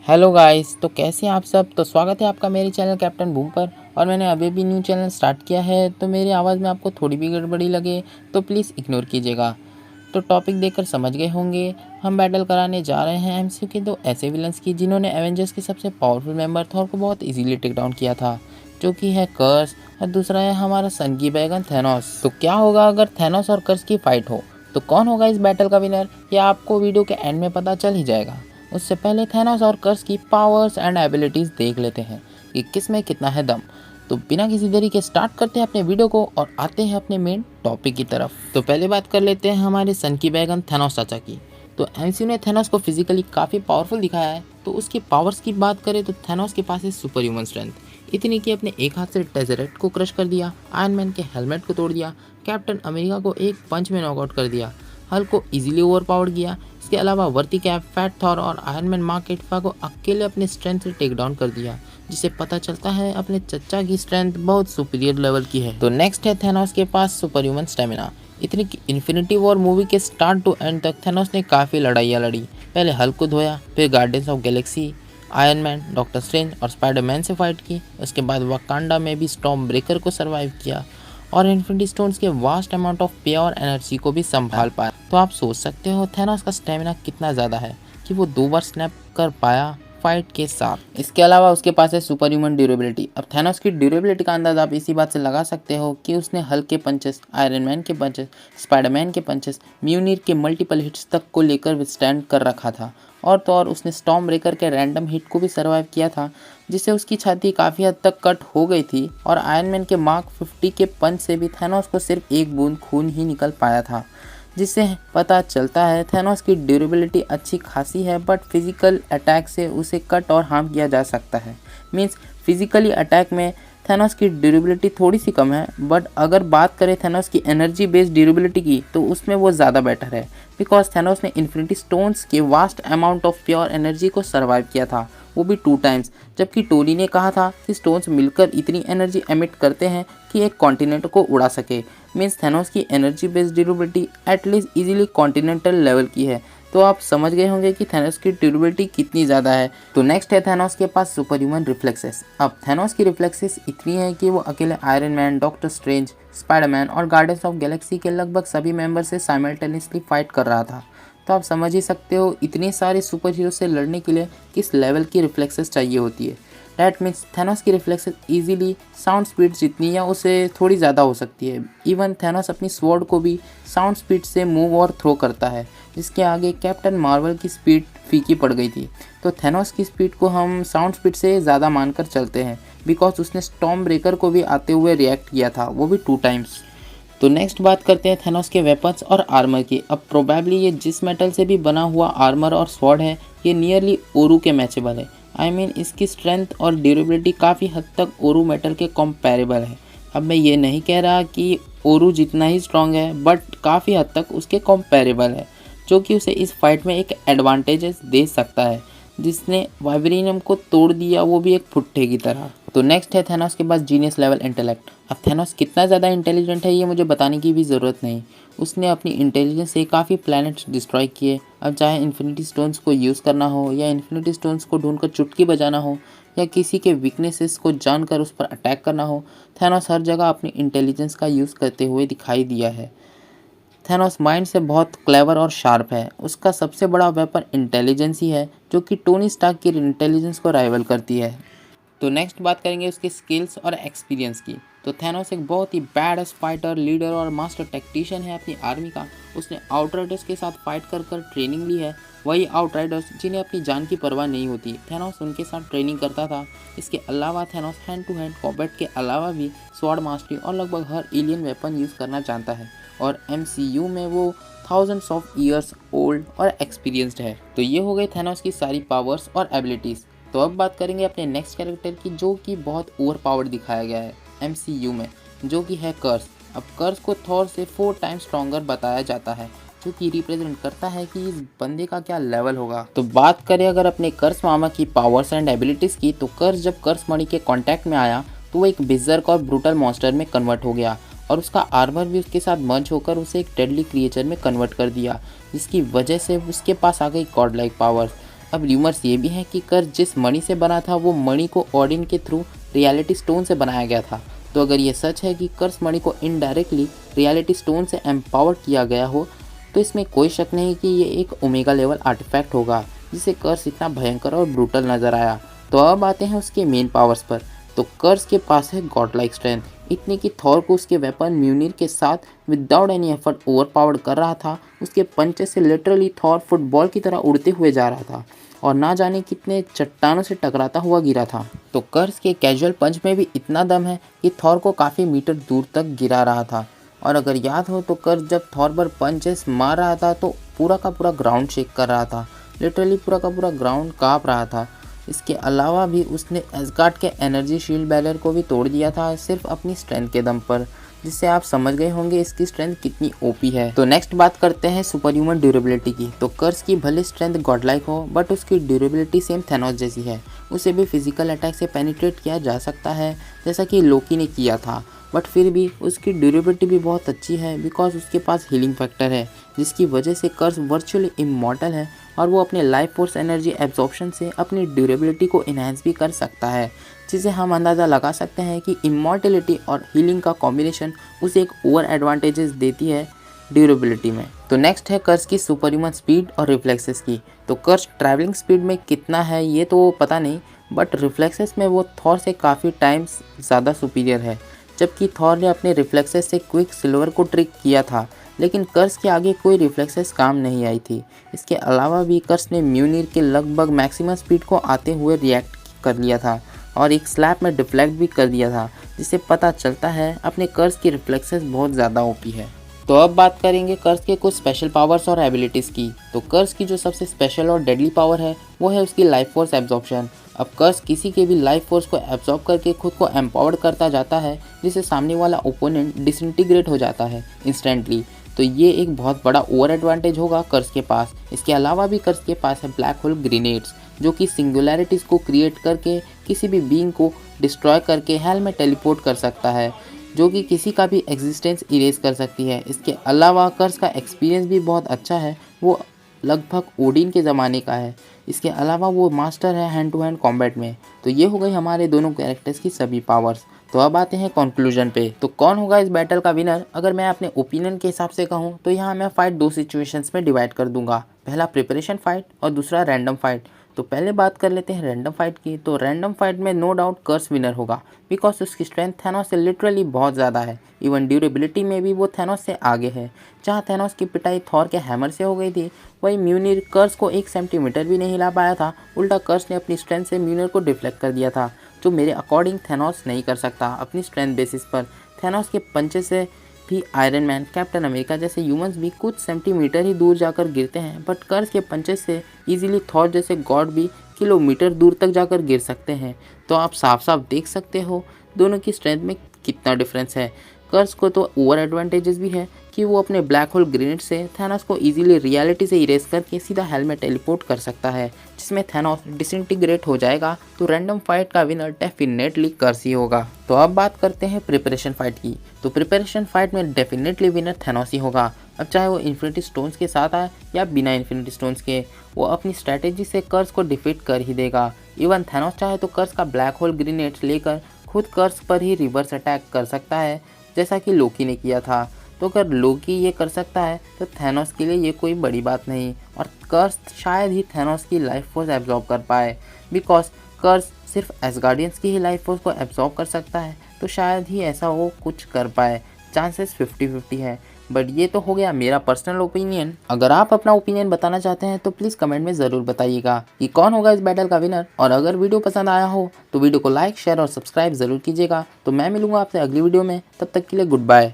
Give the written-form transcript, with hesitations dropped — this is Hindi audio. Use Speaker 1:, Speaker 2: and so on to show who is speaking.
Speaker 1: हेलो गाइस, तो कैसे हैं आप सब। तो स्वागत है आपका मेरे चैनल कैप्टन बूम पर। और मैंने अभी भी न्यू चैनल स्टार्ट किया है, तो मेरी आवाज़ में आपको थोड़ी भी गड़बड़ी लगे तो प्लीज़ इग्नोर कीजिएगा। तो टॉपिक देखकर समझ गए होंगे, हम बैटल कराने जा रहे हैं एमसीयू के दो ऐसे विलन्स की जिन्होंने एवेंजर्स के सबसे पावरफुल मेंबर थॉर को बहुत इजीली टेक डाउन किया था, जो कि है कर्स और दूसरा है हमारा सन की बैगन थैनोस। तो क्या होगा अगर थैनोस और कर्स की फाइट हो, तो कौन होगा इस बैटल का विनर, ये आपको वीडियो के एंड में पता चल ही जाएगा। उससे पहले थैनोस और कर्स की पावर्स एंड एबिलिटीज़ देख लेते हैं कि किस में कितना है दम। तो बिना किसी देरी के स्टार्ट करते हैं अपने वीडियो को और आते हैं अपने मेन टॉपिक की तरफ। तो पहले बात कर लेते हैं हमारे सन की बैगन थैनोस चाचा की। तो एमसीयू ने थैनोस को फिजिकली काफ़ी पावरफुल दिखाया है। तो उसकी पावर्स की बात करें तो थैनोस के पास है सुपर ह्यूमन स्ट्रेंथ, इतनी कि अपने एक हाथ से टेज़रेक्ट को क्रश कर दिया, आयरन मैन के हेलमेट को तोड़ दिया, कैप्टन अमेरिका को एक पंच में नॉकआउट कर दिया, हल्क को इजीली ओवरपावर्ड किया। इसके अलावा वर्ती कैप, फैट थॉर और आयरन मैन मार्क एटफा को अकेले अपने स्ट्रेंथ से टेक डाउन कर दिया, जिससे पता चलता है अपने चच्चा की स्ट्रेंथ बहुत सुपीरियर लेवल की है। तो नेक्स्ट है थैनोस के पास सुपर ह्यूमन स्टेमिना, इतनी कि इन्फिनिटी वॉर मूवी के स्टार्ट टू एंड तक थैनोस ने काफ़ी लड़ाइयाँ लड़ी। पहले हल्क को धोया, फिर guardians of Galaxy, iron man, doctor strange और स्पाइडरमैन से फाइट की। उसके बाद वकांडा में भी स्टॉर्म ब्रेकर को सर्वाइव किया और इन्फिनिटी स्टोन्स के vast amount of pure energy को भी संभाल पाया। तो आप सोच सकते हो थैनोस का स्टेमिना कितना ज़्यादा है कि वो 2 बार स्नैप कर पाया फाइट के साथ। इसके अलावा उसके पास है सुपर ह्यूमन ड्यूरेबिलिटी। अब थैनोस की ड्यूरेबिलिटी का अंदाज़ आप इसी बात से लगा सकते हो कि उसने हल्क के पंचेस, आयरन मैन के पंचेस, स्पाइडरमैन के पंचेस, म्यूनिर के मल्टीपल हिट्स तक को लेकर विथस्टैंड कर रखा था। और तो और उसने स्टॉर्म ब्रेकर के रैंडम हिट को भी सर्वाइव किया था, जिससे उसकी छाती काफ़ी हद तक कट हो गई थी। और आयरन मैन के मार्क 50 के पंच से भी थैनोस को सिर्फ एक बूंद खून ही निकल पाया था, जिससे पता चलता है थैनोस की ड्यूरेबिलिटी अच्छी खासी है, बट फिजिकल अटैक से उसे कट और हार्म किया जा सकता है। मीन्स फिजिकली अटैक में थैनोस की ड्यूरेबिलिटी थोड़ी सी कम है, बट अगर बात करें थैनोस की एनर्जी बेस्ड ड्यूरेबिलिटी की, तो उसमें वो ज़्यादा बेटर है, बिकॉज थैनोस ने इन्फिनिटी स्टोन्स के vast amount of pure energy को सर्वाइव किया था, वो भी 2 टाइम्स। जबकि टोनी ने कहा था कि स्टोन्स मिलकर इतनी एनर्जी एमिट करते हैं कि एक कॉन्टिनेंट को उड़ा सके। मीन्स थैनोस की energy based durability at least easily continental level की है। तो आप समझ गए होंगे कि थैनोस की ड्यूरेबिलिटी कितनी ज़्यादा है। तो नेक्स्ट है थैनोस के पास सुपर ह्यूमन रिफ्लेक्सेस। अब थैनोस की रिफ्लेक्सेस इतनी है कि वो अकेले iron man, doctor strange, Spiderman और गार्डियंस ऑफ गैलेक्सी के लगभग सभी मेंबर से साइमल्टेनियसली फाइट कर रहा था। तो आप समझ ही सकते हो इतने सारे सुपर हीरो से लड़ने के लिए किस लेवल की रिफ्लेक्सेस चाहिए होती है। डैट मीन्स थैनोस की रिफ्लेक्सेस इजीली साउंड स्पीड जितनी या उससे थोड़ी ज़्यादा हो सकती है। इवन थैनोस अपनी स्वॉर्ड को भी साउंड स्पीड से मूव और थ्रो करता है, जिसके आगे कैप्टन मार्वल की स्पीड फीकी पड़ गई थी। तो थैनोस की स्पीड को हम साउंड स्पीड से ज़्यादा मानकर चलते हैं, बिकॉज उसने स्टॉर्म ब्रेकर को भी आते हुए रिएक्ट किया था, वो भी 2 टाइम्स। तो नेक्स्ट बात करते हैं थैनोस के वेपन्स और आर्मर की। अब प्रोबेबली ये जिस मेटल से भी बना हुआ आर्मर और स्वॉर्ड है, ये नियरली ओरू के मैचेबल है। आई मीन इसकी स्ट्रेंथ और ड्यूरेबिलिटी काफ़ी हद तक ओरू मेटल के कंपैरेबल है। अब मैं ये नहीं कह रहा कि ओरू जितना ही स्ट्रॉन्ग है, बट काफ़ी हद तक उसके कंपैरेबल है, जो कि उसे इस फाइट में एक एडवांटेजेस दे सकता है, जिसने वाइब्रेनियम को तोड़ दिया, वो भी एक फुट्टे की तरह। तो नेक्स्ट है थैनोस के पास जीनियस लेवल इंटेलेक्ट। अब थैनोस कितना ज़्यादा इंटेलिजेंट है ये मुझे बताने की भी ज़रूरत नहीं। उसने अपनी इंटेलिजेंस से काफ़ी प्लैनेट्स डिस्ट्रॉय किए। अब चाहे इन्फिनिटी स्टोन्स को यूज़ करना हो, या इन्फिनिटी स्टोन्स को ढूंढकर चुटकी बजाना हो, या किसी के वीकनेसेस को जानकर उस पर अटैक करना हो, थैनोस हर जगह अपनी इंटेलिजेंस का यूज़ करते हुए दिखाई दिया है। थैनोस माइंड से बहुत क्लेवर और शार्प है। उसका सबसे बड़ा वेपन इंटेलिजेंस ही है, जो कि टोनी स्टार्क की इंटेलिजेंस को राइवल करती है। तो नेक्स्ट बात करेंगे उसके स्किल्स और एक्सपीरियंस की। तो थैनोस एक बहुत ही बैड फाइटर, लीडर और मास्टर टेक्टिशियन है अपनी आर्मी का। उसने आउटराइडर्स के साथ फाइट कर कर ट्रेनिंग ली है। वही आउटराइडर्स जिन्हें अपनी जान की परवाह नहीं होती, थैनोस उनके साथ ट्रेनिंग करता था। इसके अलावा Thanos hand to hand combat के अलावा भी स्वॉर्ड मास्टरी और लगभग हर एलियन वेपन यूज़ करना जानता है। और MCU में वो थाउजेंड्स ऑफ ईयर्स ओल्ड और एक्सपीरियंस्ड है। तो ये हो गई थैनोस की सारी पावर्स और एबिलिटीज़। तो अब बात करेंगे अपने नेक्स्ट कैरेक्टर की, जो कि बहुत ओवर पावर्ड दिखाया गया है MCU में, जो कि है कर्स। अब कर्स को थॉर से 4 टाइम्स स्ट्रॉन्गर बताया जाता है, जो कि रिप्रेजेंट करता है कि इस बंदे का क्या लेवल होगा। तो बात करें अगर अपने कर्स मामा की पावर्स एंड एबिलिटीज़ की, तो कर्स जब कर्स मणि के कांटेक्ट में आया तो वो एक बिजर्क और ब्रूटल मॉन्स्टर में कन्वर्ट हो गया, और उसका आर्मर भी उसके साथ मर्ज होकर उसे एक डेडली क्रिएचर में कन्वर्ट कर दिया, जिसकी वजह से उसके पास आ गई गॉड लाइक पावर्स। अब र्यूमर्स ये भी हैं कि कर्स जिस मणि से बना था वो मणि को ओडिन के थ्रू रियलिटी स्टोन से बनाया गया था। तो अगर ये सच है कि कर्स मणि को इनडायरेक्टली रियलिटी स्टोन से एम्पावर किया गया हो तो इसमें कोई शक नहीं कि ये एक ओमेगा लेवल आर्टिफैक्ट होगा जिसे कर्स इतना भयंकर और ब्रूटल नज़र आया। तो अब आते हैं उसके मेन पावर्स पर। तो कर्स के पास है गॉड लाइक स्ट्रेंथ, इतने कि थॉर को उसके वेपन म्यूनिर के साथ without any effort over powered कर रहा था। उसके पंचे से लिटरली थॉर फुटबॉल की तरह उड़ते हुए जा रहा था और ना जाने कितने चट्टानों से टकराता हुआ गिरा था। तो कर्स के कैजुअल पंच में भी इतना दम है कि थॉर को काफ़ी मीटर दूर तक गिरा रहा था। और अगर याद हो तो कर्स जब थॉर पर पंचेस मार रहा था तो पूरा का पूरा ग्राउंड शेक कर रहा था, लिटरली पूरा का पूरा ग्राउंड काँप रहा था। इसके अलावा भी उसने एस्गार्ड के एनर्जी शील्ड बैरियर को भी तोड़ दिया था सिर्फ अपनी स्ट्रेंथ के दम पर, जिससे आप समझ गए होंगे इसकी स्ट्रेंथ कितनी ओपी है। तो नेक्स्ट बात करते हैं सुपर ह्यूमन ड्यूरेबिलिटी की। तो कर्स की भले स्ट्रेंथ गॉडलाइक हो बट उसकी ड्यूरेबिलिटी सेम थैनोस जैसी है। उसे भी फिजिकल अटैक से पेनिट्रेट किया जा सकता है जैसा कि लोकी ने किया था, बट फिर भी उसकी ड्यूरेबिलिटी भी बहुत अच्छी है बिकॉज उसके पास हीलिंग फैक्टर है जिसकी वजह से कर्स वर्चुअली इमॉर्टल है और वो अपने लाइफ फोर्स एनर्जी एब्जॉर्प्शन से अपनी ड्यूरेबिलिटी को इन्हांस भी कर सकता है, जिसे हम अंदाज़ा लगा सकते हैं कि इमॉर्टेलिटी और हीलिंग का कॉम्बिनेशन उसे एक ओवर एडवांटेजेस देती है ड्यूरेबिलिटी में। तो नेक्स्ट है कर्स की सुपर ह्यूमन स्पीड और रिफ्लेक्सेस की। तो कर्स ट्रैवलिंग स्पीड में कितना है ये तो पता नहीं, बट रिफ्लेक्सेस में वो थॉर से काफ़ी टाइम्स ज़्यादा सुपीरियर है। जबकि थॉर ने अपने रिफ्लेक्सेस से क्विक सिल्वर को ट्रिक किया था, लेकिन कर्स के आगे कोई रिफ्लेक्सेस काम नहीं आई थी। इसके अलावा भी कर्स ने म्यूनिर के लगभग मैक्सिमम स्पीड को आते हुए रिएक्ट कर लिया था और एक स्लैप में डिफ्लेक्ट भी कर दिया था, जिससे पता चलता है अपने कर्स की रिफ्लेक्सेस बहुत ज़्यादा ओपी है। तो अब बात करेंगे कर्स के कुछ स्पेशल पावर्स और एबिलिटीज़ की। तो कर्स की जो सबसे स्पेशल और डेडली पावर है वो है उसकी लाइफ फोर्स एब्जॉर्प्शन। अब कर्स किसी के भी लाइफ फोर्स को एब्जॉर्ब करके खुद को एम्पावर्ड करता जाता है, जिससे सामने वाला ओपोनेंट डिसइंटीग्रेट हो जाता है इंस्टेंटली। तो ये एक बहुत बड़ा ओवर एडवांटेज होगा कर्स के पास। इसके अलावा भी कर्स के पास है ब्लैक होल ग्रेनेड्स, जो कि सिंगुलैरिटीज़ को क्रिएट करके किसी भी बीइंग को डिस्ट्रॉय करके हेल में टेलीपोर्ट कर सकता है, जो कि किसी का भी एग्जिस्टेंस इरेज कर सकती है। इसके अलावा कर्स का एक्सपीरियंस भी बहुत अच्छा है, वो लगभग ओडिन के ज़माने का है। इसके अलावा वो मास्टर है हैंड टू हैंड कॉम्बैट में। तो ये हो गई हमारे दोनों कैरेक्टर्स की सभी पावर्स। तो अब आते हैं कंक्लूजन पे। तो कौन होगा इस बैटल का विनर? अगर मैं अपने ओपिनियन के हिसाब से कहूँ तो यहाँ मैं फाइट दो सिचुएशंस में डिवाइड कर दूंगा, पहला प्रिपरेशन फाइट और दूसरा रैंडम फाइट। तो पहले बात कर लेते हैं रैंडम फाइट की। तो रैंडम फाइट में नो डाउट कर्स विनर होगा बिकॉज उसकी स्ट्रेंथ थैनोस से लिटरली बहुत ज़्यादा है। इवन ड्यूरेबिलिटी में भी वो थैनोस से आगे है। जहाँ थैनोस की पिटाई थॉर के हैमर से हो गई थी, वही म्यूनिर कर्स को 1 सेंटीमीटर भी नहीं हिला पाया था। उल्टा कर्स ने अपनी स्ट्रेंथ से म्यूनिर को डिफ्लेक्ट कर दिया था, जो मेरे अकॉर्डिंग थैनोस नहीं कर सकता अपनी स्ट्रेंथ बेसिस पर। थैनोस के पंचे से भी आयरन मैन, कैप्टन अमेरिका जैसे ह्यूमंस भी कुछ सेंटीमीटर ही दूर जाकर गिरते हैं, बट कर्स के पंचेस से इजीली थॉर जैसे गॉड भी किलोमीटर दूर तक जाकर गिर सकते हैं। तो आप साफ साफ देख सकते हो दोनों की स्ट्रेंथ में कितना डिफरेंस है। कर्स को तो ओवर एडवांटेजेस भी है कि वो अपने ब्लैक होल ग्रेनेड से थैनोस को इजीली रियलिटी से इरेज करके सीधा हेल में टेलीपोर्ट कर सकता है, जिसमें थैनोस डिसइंटीग्रेट हो जाएगा। तो रैंडम फाइट का विनर डेफिनेटली कर्स ही होगा। तो अब बात करते हैं प्रिपरेशन फाइट की। तो प्रिपरेशन फाइट में डेफिनेटली विनर थैनोस ही होगा। अब चाहे वो इन्फिनिटी स्टोन्स के साथ आए या बिना इन्फिनिटी स्टोन्स के, वो अपनी स्ट्रैटेजी से कर्स को डिफीट कर ही देगा। इवन थैनोस चाहे तो कर्स का ब्लैक होल ग्रेनेड लेकर खुद कर्स पर ही रिवर्स अटैक कर सकता है, जैसा कि लोकी ने किया था। तो अगर लोकी ये कर सकता है तो थैनोस के लिए ये कोई बड़ी बात नहीं, और कर्स शायद ही थैनोस की लाइफ फोर्स एब्जॉर्ब कर पाए बिकॉज कर्स सिर्फ एसगार्डियंस की ही लाइफ फोर्स को एब्जॉर्ब कर सकता है। तो शायद ही ऐसा वो कुछ कर पाए, चांसेस 50-50 है। बट ये तो हो गया मेरा पर्सनल ओपिनियन। अगर आप अपना ओपिनियन बताना चाहते हैं तो प्लीज़ कमेंट में ज़रूर बताइएगा कि कौन होगा इस बैटल का विनर। और अगर वीडियो पसंद आया हो तो वीडियो को लाइक, शेयर और सब्सक्राइब ज़रूर कीजिएगा। तो मैं मिलूंगा आपसे अगली वीडियो में, तब तक के लिए गुड बाय।